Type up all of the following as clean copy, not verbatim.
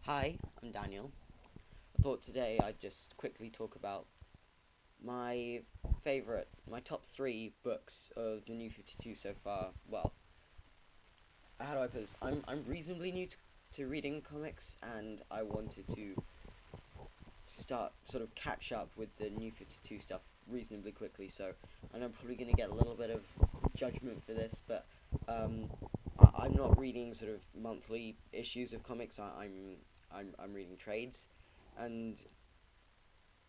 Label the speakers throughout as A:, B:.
A: Hi, I'm Daniel. I thought today I'd just quickly talk about my my top three books of the New 52 so far. Well, how do I put this? I'm reasonably new to reading comics, and I wanted to start sort of catch up with the New 52 stuff reasonably quickly. So I know I'm probably going to get a little bit of judgment for this, but um, I'm not reading sort of monthly issues of comics. I'm reading trades, and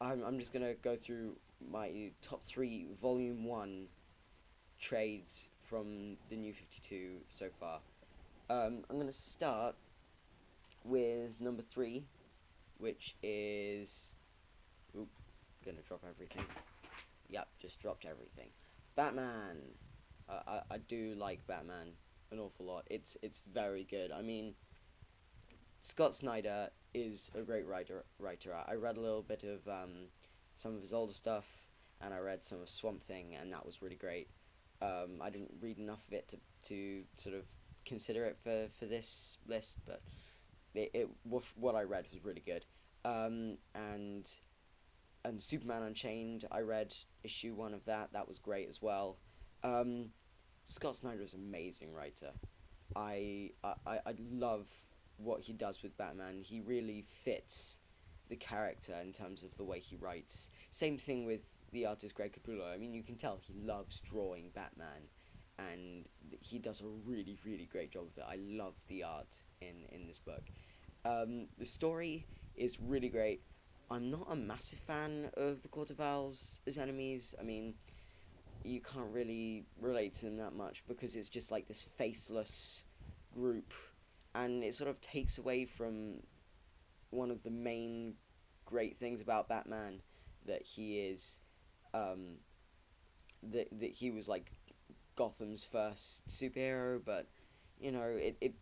A: I'm just gonna go through my top three volume one trades from the New 52 so far. I'm gonna start with number three, which is oop, gonna drop everything. Yep, just dropped everything. Batman. I do like Batman an awful lot. It's very good. I mean, Scott Snyder is a great writer. I read a little bit of some of his older stuff, and I read some of Swamp Thing, and that was really great. I didn't read enough of it to sort of consider it for this list, but what I read was really good. Um, and and Superman Unchained, I read issue one of that. That was great as well. Um, Scott Snyder is an amazing writer. I love what he does with Batman. He really fits the character in terms of the way he writes. Same thing with the artist Greg Capullo. I mean, you can tell he loves drawing Batman, and he does a really great job of it. I love the art in this book. The story is really great. I'm not a massive fan of the Court of Owls as enemies. I mean, you can't really relate to them that much because it's just like this faceless group, and it sort of takes away from one of the main great things about Batman, that he is um, that he was like Gotham's first superhero, but it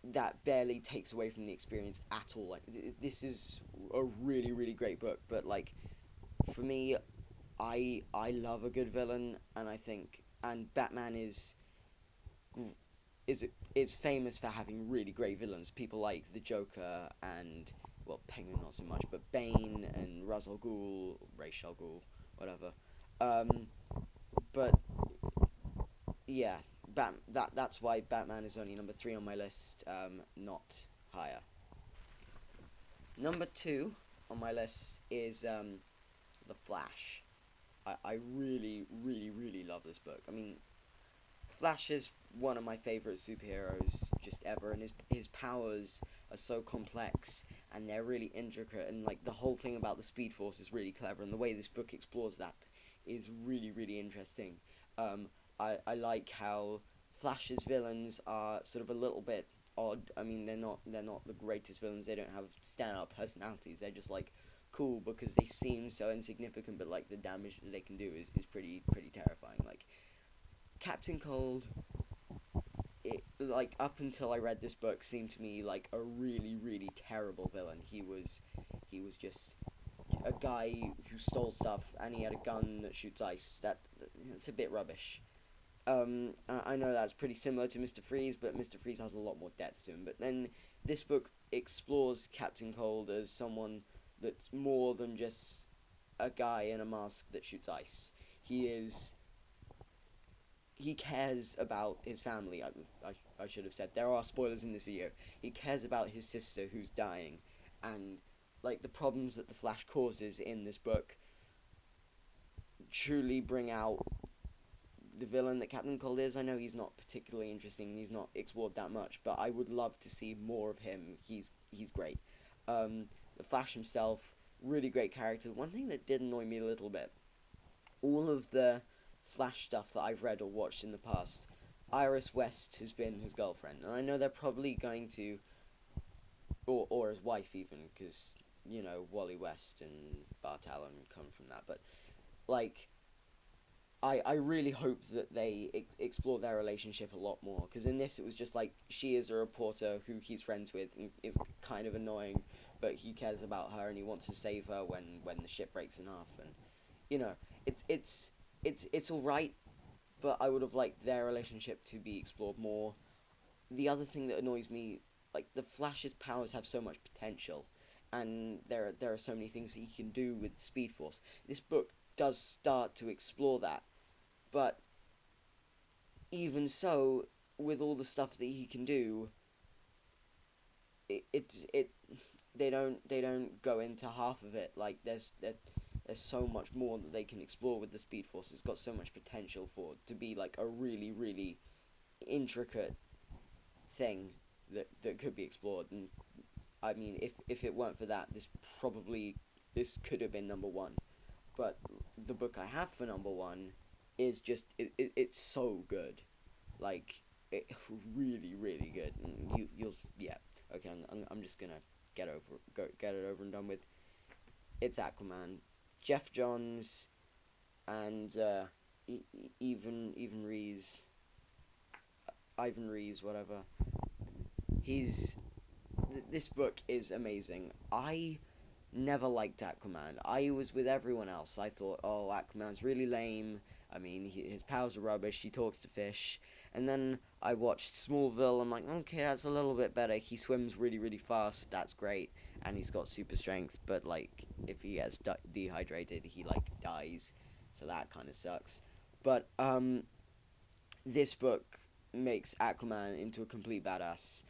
A: that barely takes away from the experience at all. Like this is a really great book, but like for me, I love a good villain, and I think and Batman is is famous for having really great villains. People like the Joker and, well, Penguin not so much, but Bane and Ra's al Ghul, Ra's al Ghul, whatever. Um, but yeah, that's why Batman is only number three on my list, not higher. Number two on my list is The Flash. I really love this book. I mean, Flash is one of my favorite superheroes just ever, and his powers are so complex, and they're really intricate, and like the whole thing about the Speed Force is really clever, and the way this book explores that is really interesting. Um, I like how Flash's villains are sort of a little bit odd. I mean, they're not the greatest villains. They don't have stand-up personalities. They're just like cool because they seem so insignificant, but like the damage that they can do is pretty terrifying. Like Captain Cold, it, like up until I read this book, seemed to me like a really terrible villain. He was just a guy who stole stuff, and he had a gun that shoots ice. That's a bit rubbish. I know that's pretty similar to Mr. Freeze, but Mr. Freeze has a lot more depth to him. But then this book explores Captain Cold as someone that's more than just a guy in a mask that shoots ice. He is he cares about his family. I should have said there are spoilers in this video. He cares about his sister who's dying, and like the problems that the Flash causes in this book truly bring out the villain that Captain Cold is. I know he's not particularly interesting. He's not explored that much, but I would love to see more of him. He's great. The Flash himself, really great character. One thing that did annoy me a little bit, all of the Flash stuff that I've read or watched in the past, Iris West has been his girlfriend, and I know they're probably going to, or his wife even, because Wally West and Bart Allen come from that. But like, I really hope that they explore their relationship a lot more, because in this it was just like she is a reporter who he's friends with and is kind of annoying, but he cares about her and he wants to save her when the ship breaks in half, and you know it's it's it's all right, but I would have liked their relationship to be explored more. The other thing that annoys me like the Flash's powers have so much potential, and there are so many things that he can do with Speed Force. This book does start to explore that, but even so, with all the stuff that he can do, it they don't go into half of it. Like there's so much more that they can explore with the Speed Force. It's got so much potential for to be like a really really intricate thing that could be explored. And I mean, if it weren't for that, this could have been number one. But the book I have for number one is just it's so good, like it really really good. And you'll yeah, okay. I'm just gonna get it over and done with. It's Aquaman, Jeff Johns, and even Rees, Ivan Rees, whatever. He's this book is amazing. I never liked Aquaman. I was with everyone else. I thought, oh, Aquaman's really lame. I mean, his powers are rubbish. He talks to fish. And then I watched Smallville. I'm like, okay, that's a little bit better. He swims really, really fast. That's great. And he's got super strength. But, like, if he gets dehydrated, he, like, dies. So that kind of sucks. But, this book makes Aquaman into a complete badass.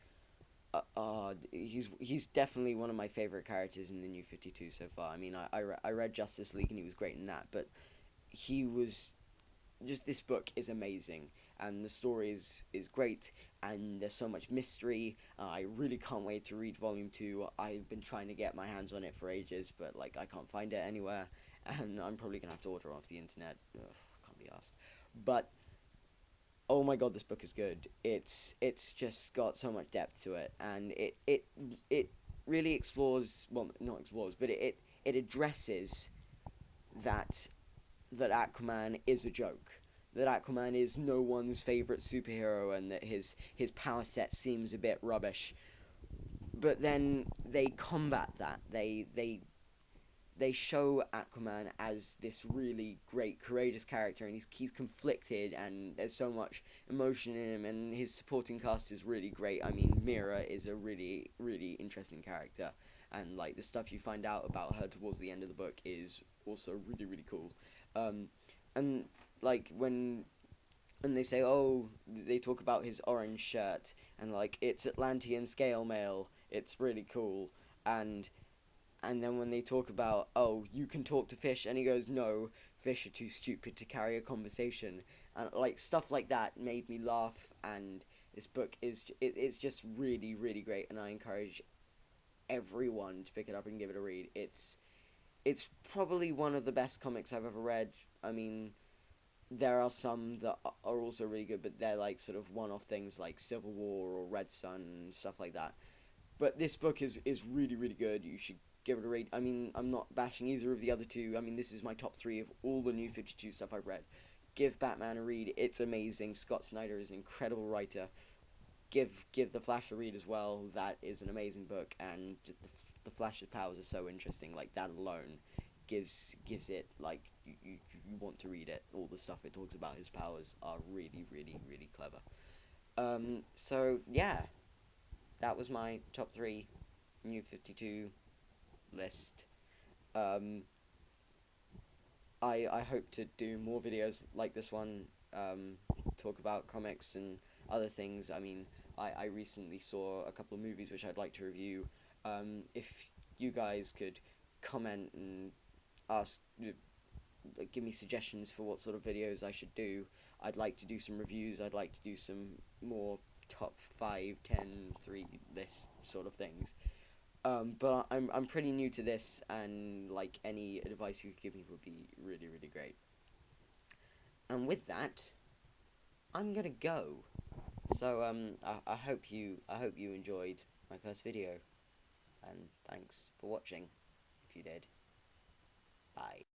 A: He's definitely one of my favorite characters in the New 52 so far. I mean, I read Justice League and he was great in that, but he was just this book is amazing and the story is great and there's so much mystery. I really can't wait to read volume 2. I've been trying to get my hands on it for ages, but like I can't find it anywhere, and I'm probably gonna have to order it off the internet. Ugh, can't be asked. But oh my god, this book is good. It's just got so much depth to it, and it really explores, well, not explores, but it addresses that Aquaman is a joke. That Aquaman is no one's favorite superhero, and that his power set seems a bit rubbish. But then they combat that. They show Aquaman as this really great, courageous character, and he's conflicted, and there's so much emotion in him, and his supporting cast is really great. I mean, Mira is a really, really interesting character, and like the stuff you find out about her towards the end of the book is also really, really cool. Um, and like when they say, oh, they talk about his orange shirt, and like it's Atlantean scale mail. It's really cool, and then when they talk about, oh, you can talk to fish, and he goes, no, fish are too stupid to carry a conversation, and like stuff like that made me laugh. And this book it's just really really great, and I encourage everyone to pick it up and give it a read. It's probably one of the best comics I've ever read. I mean, there are some that are also really good, but they're like sort of one-off things like Civil War or Red Sun and stuff like that. But this book is really really good. You should give it a read. I mean, I'm not bashing either of the other two. I mean, this is my top 3 of all the New 52 stuff I've read. Give Batman a read. It's amazing. Scott Snyder is an incredible writer. Give The Flash a read as well. That is an amazing book, and the Flash's powers are so interesting. Like that alone gives it like you want to read it. All the stuff it talks about his powers are really really really clever. So yeah, that was my top 3 New 52 list. Um, I hope to do more videos like this one, talk about comics and other things. I mean, I recently saw a couple of movies which I'd like to review. If you guys could comment and ask, like, give me suggestions for what sort of videos I should do. I'd like to do some reviews. I'd like to do some more top 5, 10, 3 list sort of things. But I'm pretty new to this, and like any advice you could give me would be really really great. And with that, I'm gonna go. So I hope you enjoyed my first video, and thanks for watching. If you did, bye.